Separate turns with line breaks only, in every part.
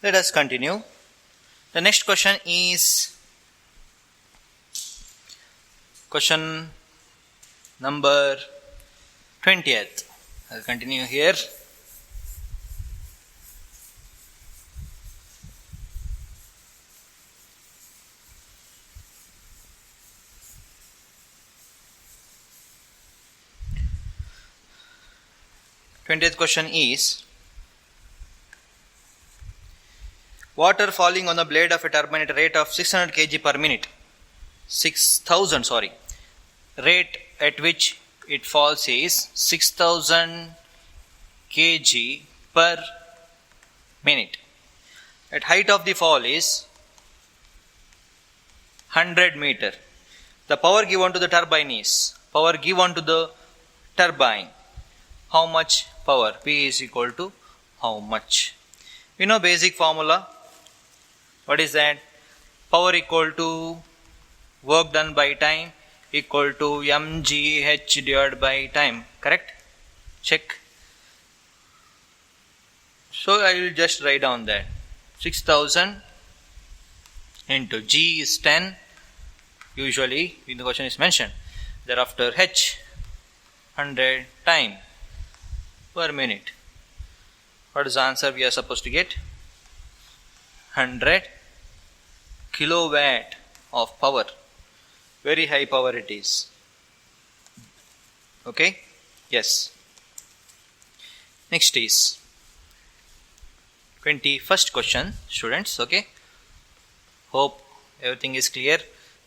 Let us continue. The next question is question number 20th. I'll continue here. Twentieth question is: water falling on the blade of a turbine at a rate of 600 kg per minute. 6,000, rate at which it falls is 6,000 kg per minute. At height of the fall is 100 meter. The power given to the turbine is how much power? P is equal to how much? We know basic formula. What is that? Power equal to work done by time equal to mgh divided by time. Correct? Check. So I will just write down that 6,000 into g is 10. Usually in the question is mentioned. Thereafter h 100 time per minute. What is the answer we are supposed to get? 100 kilowatt of power. Very high power it is. Okay? Yes. Next is 21st question, students. Okay? Hope everything is clear.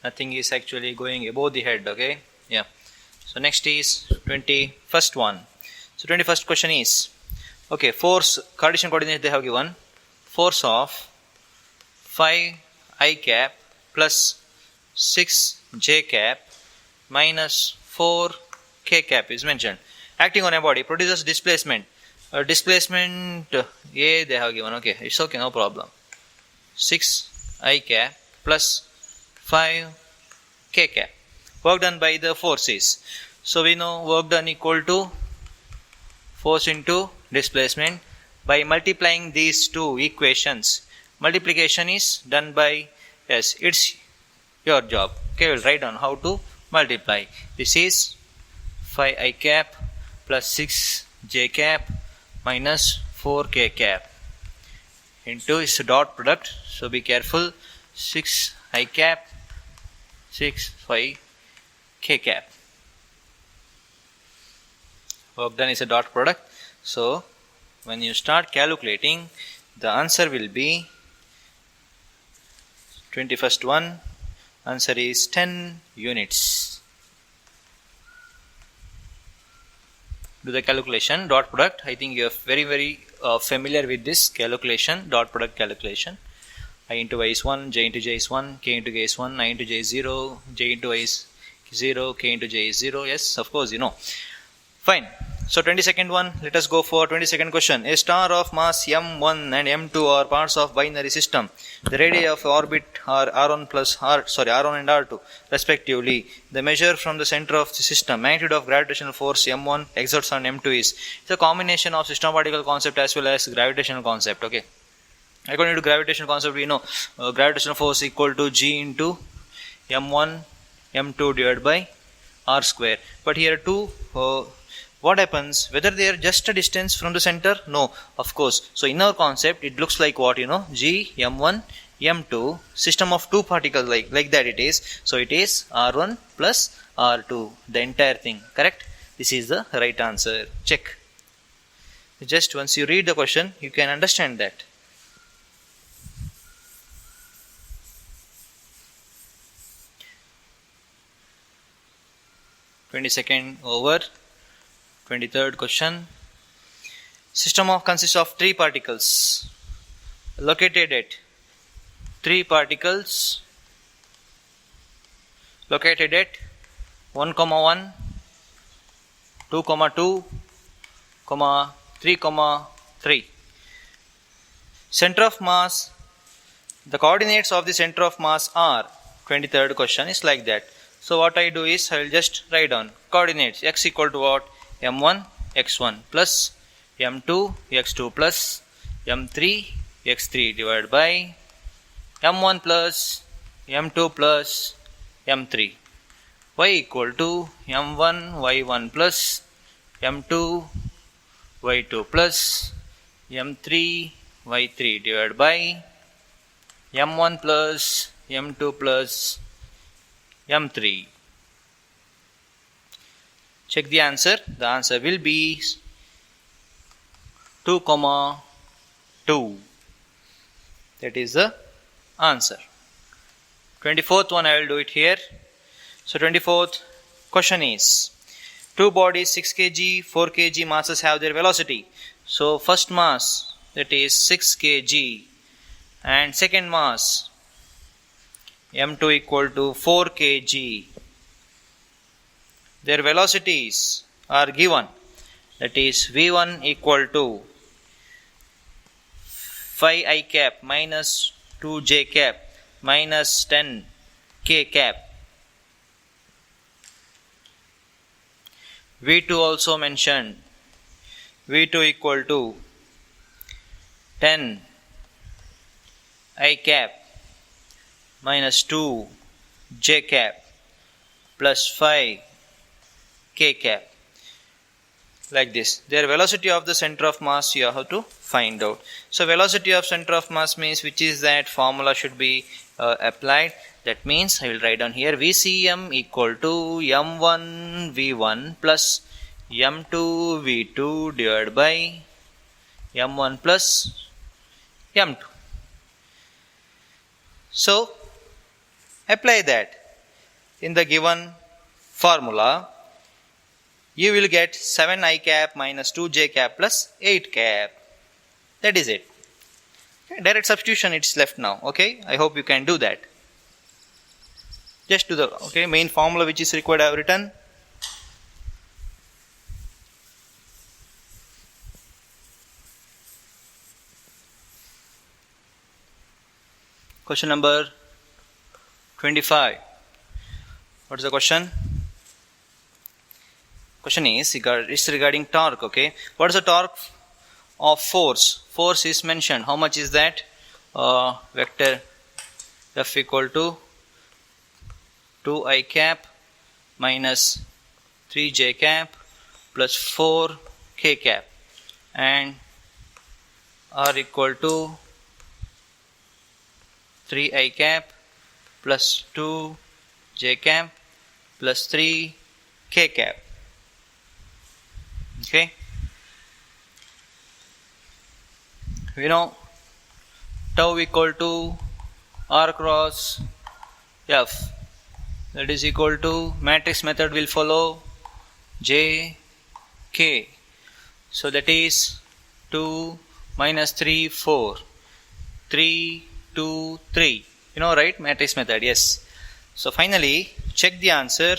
Nothing is actually going above the head. Okay? Yeah. So next is 21st one. So 21st question is, okay, force, Cartesian coordinate they have given, force of 5 I cap plus 6 j cap minus 4 k cap is mentioned. Acting on a body produces displacement. Displacement A they have given. Okay, it's okay, no problem. 6 I cap plus 5 k cap. Work done by the forces. So we know work done equal to force into displacement. By multiplying these two equations, multiplication is done by S. It's your job. Okay, we'll write down how to multiply. This is 5 I cap plus 6 j cap minus 4 k cap into its dot product. So be careful. 6 I cap 6 5 k cap. Work done is a dot product. So when you start calculating, the answer will be 21st one. Answer is 10 units. Do the calculation. Dot product. I think you are very familiar with this calculation. Dot product calculation. I into y is 1, j into j is 1, k into k is 1, I into j is 0, j into y is 0, k into j is 0. Yes, of course you know. Fine. So 22nd one, let us go for 22nd question. A star of mass m1 and m2 are parts of binary system. The radii of orbit are r1 and r2 respectively. The measure from the center of the system. Magnitude of gravitational force m1 exerts on m2 is. It's a combination of system particle concept as well as gravitational concept. Okay. According to gravitational concept, we know gravitational force equal to g into m1 m2 divided by r square. But here too, what happens? Whether they are just a distance from the center? No, of course. So in our concept, it looks like what? G, m1, m2, system of two particles like that it is. So it is r1 plus r2, the entire thing. Correct? This is the right answer. Check. Just once you read the question, you can understand that. (22nd over). 23rd question. System consists of three particles located at 1, 1, 2, 2, 3, 3. Center of mass. The coordinates of the center of mass are, 23rd question is like that. So what I do is I will just write down coordinates. X equal to what? m1 x1 plus m2 x2 plus m3 x3 divided by m1 plus m2 plus m3. Y equal to m1 y1 plus m2 y2 plus m3 y3 divided by m1 plus m2 plus m3. Check the answer. The answer will be 2, 2. That is the answer. 24th one, I will do it here. So 24th question is, two bodies 6 kg, 4 kg masses have their velocity. So first mass, that is 6 kg, and second mass m2 equal to 4 kg. Their velocities are given, that is v1 equal to 5 I cap minus 2 j cap minus 10 k cap. V2 also mentioned, V2 equal to 10 I cap minus 2 j cap plus 5 k cap, like this. Their velocity of the center of mass you have to find out. So velocity of center of mass means which is that formula should be applied. That means I will write down here VCM equal to m1 v1 plus m2 v2 divided by m1 plus m2. So apply that in the given formula. You will get 7 I cap minus 2 j cap plus 8 cap. That is it. Okay, direct substitution it's left now. Okay, I hope you can do that. Just do the main formula which is required I have written. Question number 25. What is the question? Question is regarding torque. Okay, what is the torque of force? Force is mentioned. How much is that? Vector F equal to 2 I cap minus 3 j cap plus 4 k cap, and R equal to 3 I cap plus 2 j cap plus 3 k cap. Okay, we know tau equal to R cross F, that is equal to, matrix method will follow, J K. So that is 2 minus 3 4 3 2 3. You know, right? Matrix method, yes. So finally check the answer.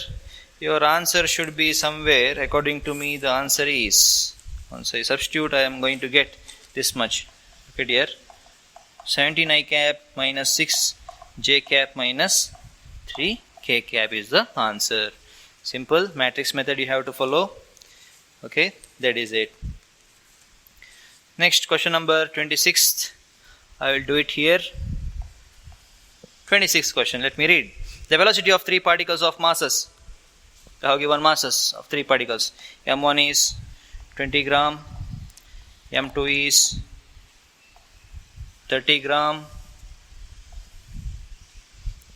Your answer should be somewhere, according to me the answer is, once I substitute I am going to get this much. Okay dear, 17 I cap minus 6 j cap minus 3 k cap is the answer. Simple matrix method you have to follow. Okay, that is it. Next, question number 26th. I will do it here. 26th question, let me read. The velocity of three particles of masses. I have given masses of three particles. M1 is 20 gram, M2 is 30 gram,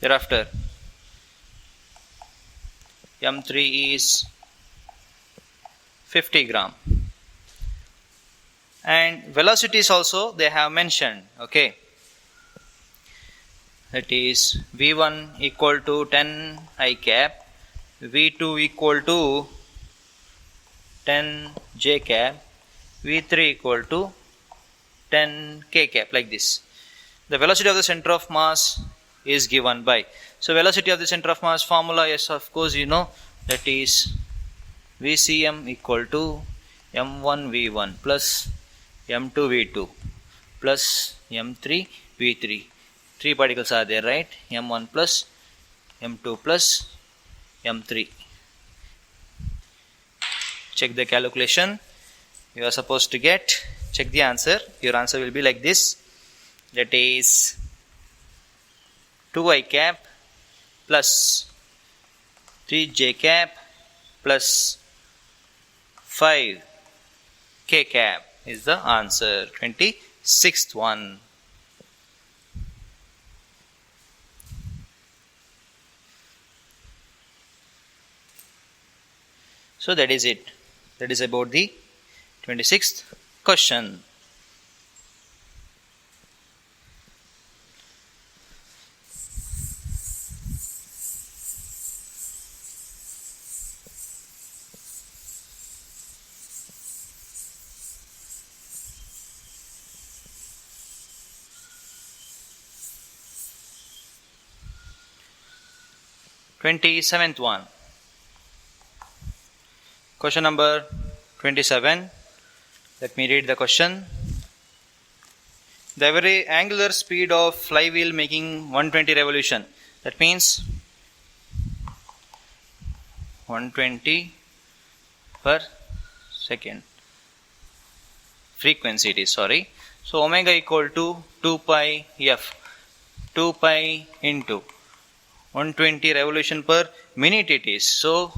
thereafter M3 is 50 gram. And velocities also they have mentioned. Okay, that is V1 equal to 10 I cap, V2 equal to 10 j cap, V3 equal to 10 k cap, like this. The velocity of the center of mass is given by. So velocity of the center of mass formula, yes, of course you know, that is VCM equal to m1 v1 plus m2 v2 plus m3 v3. Three particles are there, right? m1 plus m2 plus m3. Check the calculation you are supposed to get. Check the answer. Your answer will be like this. that is 2i cap plus 3j cap plus 5k cap is the answer. 26th one. So that is it. That is about the 26th question. Twenty-seventh one. Question number 27. Let me read the question. The average angular speed of flywheel making 120 revolution. That means 120 per second. Frequency it is, sorry. So omega equal to 2 pi f. 2 pi into 120 revolution per minute it is. So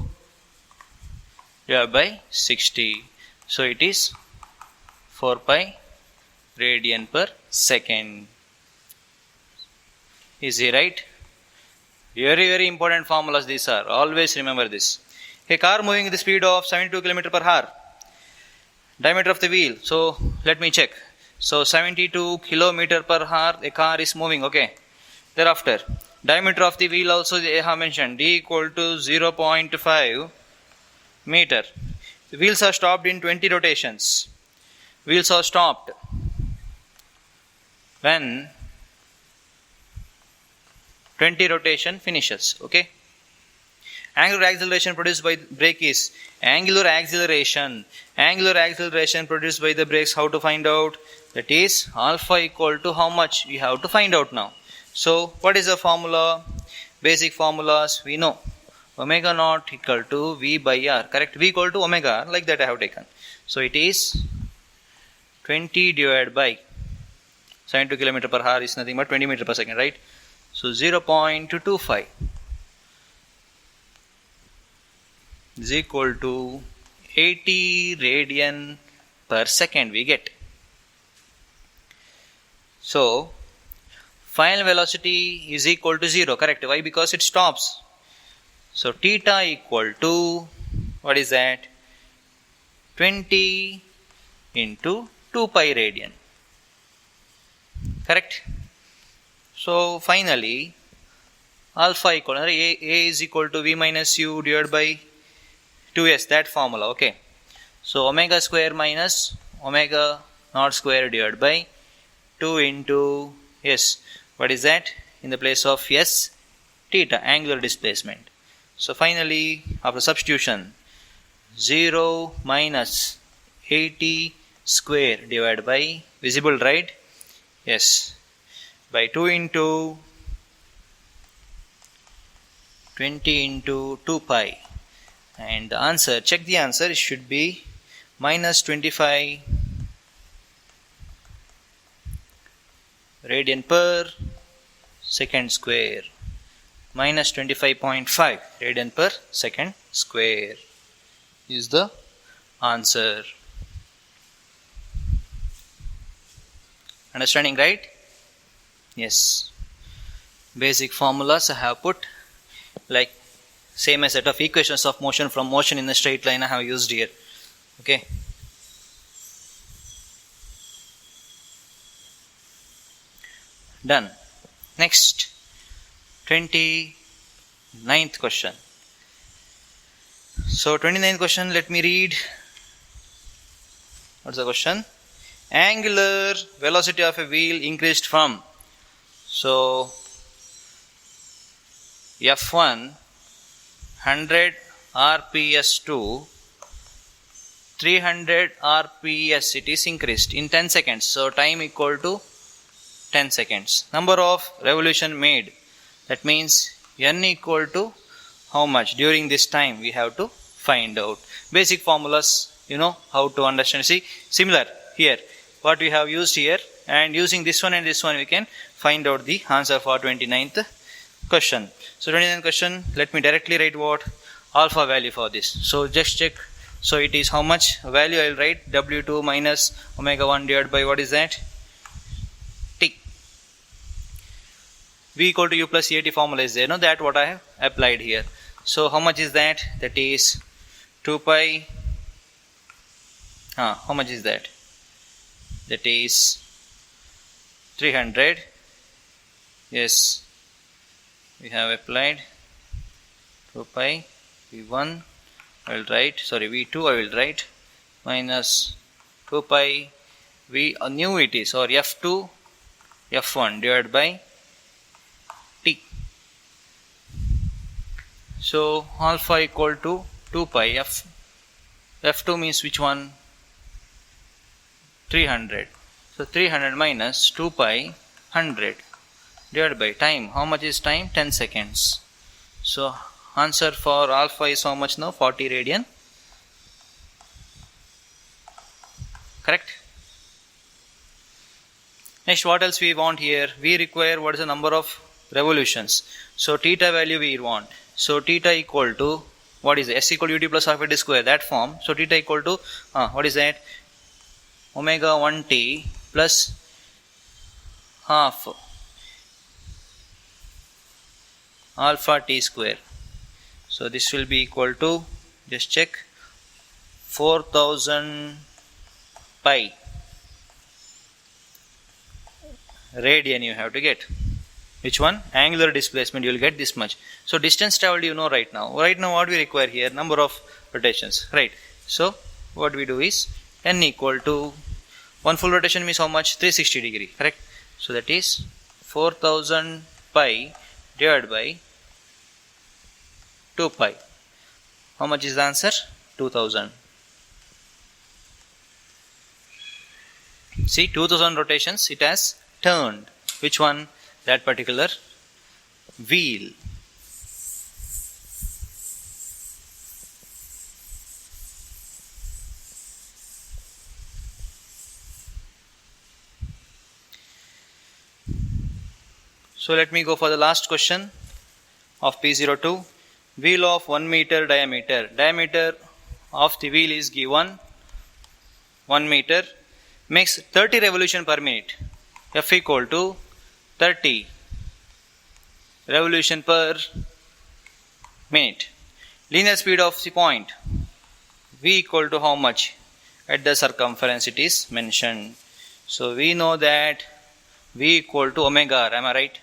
divided by 60. So it is 4 pi radian per second. Easy, right? Very important formulas these are. Always remember this. A car moving with the speed of 72 km per hour. Diameter of the wheel. So let me check. So 72 km per hour a car is moving. Okay. Thereafter, diameter of the wheel also they have mentioned. D equal to 0.5 meter. The wheels are stopped in 20 rotations. Wheels are stopped when 20 rotation finishes. Okay. Angular acceleration produced by brake is angular acceleration. Angular acceleration produced by the brakes. How to find out? That is alpha equal to how much? We have to find out now. So what is the formula? Basic formulas we know. Omega naught equal to V by R. Correct? V equal to omega R. Like that I have taken. So it is 20 divided by 72 km per hour is nothing but 20 meter per second, right? So 0.25 is equal to 80 radian per second we get. So final velocity is equal to 0. Correct? Why? Because it stops. So theta equal to, what is that? 20 into 2 pi radian. Correct? So finally, alpha equal to A is equal to V minus U divided by 2S, that formula. Okay. So omega square minus omega naught square divided by 2 into S. What is that? In the place of S, theta, angular displacement. So finally, after substitution, 0 minus 80 square divided by, visible, right? Yes. By 2 into 20 into 2 pi. And the answer, check the answer, it should be minus 25 radian per second square. Minus 25.5 radian per second square is the answer. Understanding, right? Yes. Basic formulas I have put, like same as set of equations of motion from motion in a straight line I have used here. Okay. Done. Next, 29th question. So 29th question, let me read. What's the question? Angular velocity of a wheel increased from, so F1 100 RPS to 300 RPS, it is increased in 10 seconds. So time equal to 10 seconds. Number of revolution made, that means N equal to how much during this time we have to find out. Basic formulas, you know how to understand. See, similar here, what we have used here, and using this one and this one we can find out the answer for 29th question. So 29th question, let me directly write what alpha value for this. So just check. So it is how much value I will write, W2 minus omega 1 divided by what is that? T. V equal to U plus EAT formula is there, no? That what I have applied here. So how much is that? That is 2 pi. How much is that? That is 300. Yes, we have applied 2 pi V1 I will write, sorry, V2 I will write minus 2 pi V, new it is, or F2 F1 divided by T. So alpha equal to 2 pi F2 means which one? 300. So 300 minus 2 pi 100 divided by time. How much is time? 10 seconds. So answer for alpha is how much now? 40 radian. Correct? Next, what else we want here? We require what is the number of revolutions. So theta value we want. So theta equal to, what is it? S equal to ut plus half a t square, that form. So theta equal to, what is that? Omega 1t plus half alpha t square. So this will be equal to, just check, 4000 pi radian you have to get. Which one? Angular displacement, you will get this much. So distance traveled you know right now. Right now what we require here? Number of rotations, right? So what we do is n equal to, one full rotation means how much? 360 degree, correct? So that is 4000 pi divided by 2 pi. How much is the answer? 2000. See, 2000 rotations it has turned. Which one? That particular wheel. So let me go for the last question of P02. Wheel of 1 meter diameter. Diameter of the wheel is given 1 meter. Makes 30 revolution per minute. F equal to 30 revolution per minute. Linear speed of the point. V equal to how much? At the circumference it is mentioned. So we know that V equal to omega r. Am I right?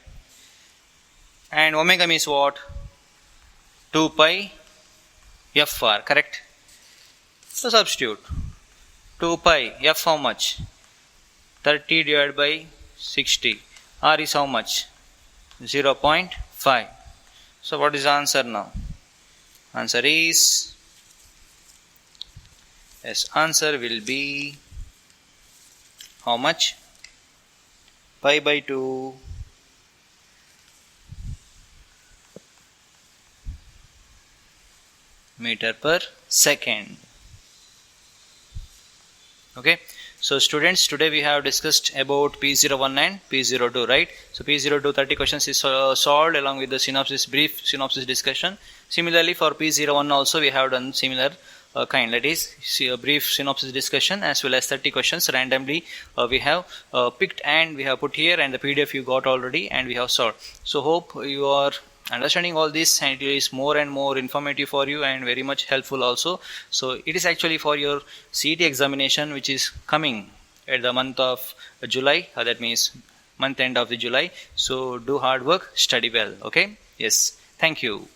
And omega means what? 2 pi Fr, correct? So substitute. 2 pi F how much? 30 divided by 60. R is how much? 0.5. So what is the answer now? Answer is, yes, answer will be how much? Pi by 2 meter per second. Okay, so students, today we have discussed about P01 and P02, right? So P02 30 questions is solved along with the synopsis, brief synopsis discussion. Similarly for P01 also we have done similar kind, that is a brief synopsis discussion as well as 30 questions randomly we have picked and we have put here, and the PDF you got already and we have solved. So hope you are understanding all this, and it is more and more informative for you and very much helpful also. So it is actually for your CET examination which is coming at the month of July, that means month end of the July. So do hard work, study well. Okay, yes, thank you.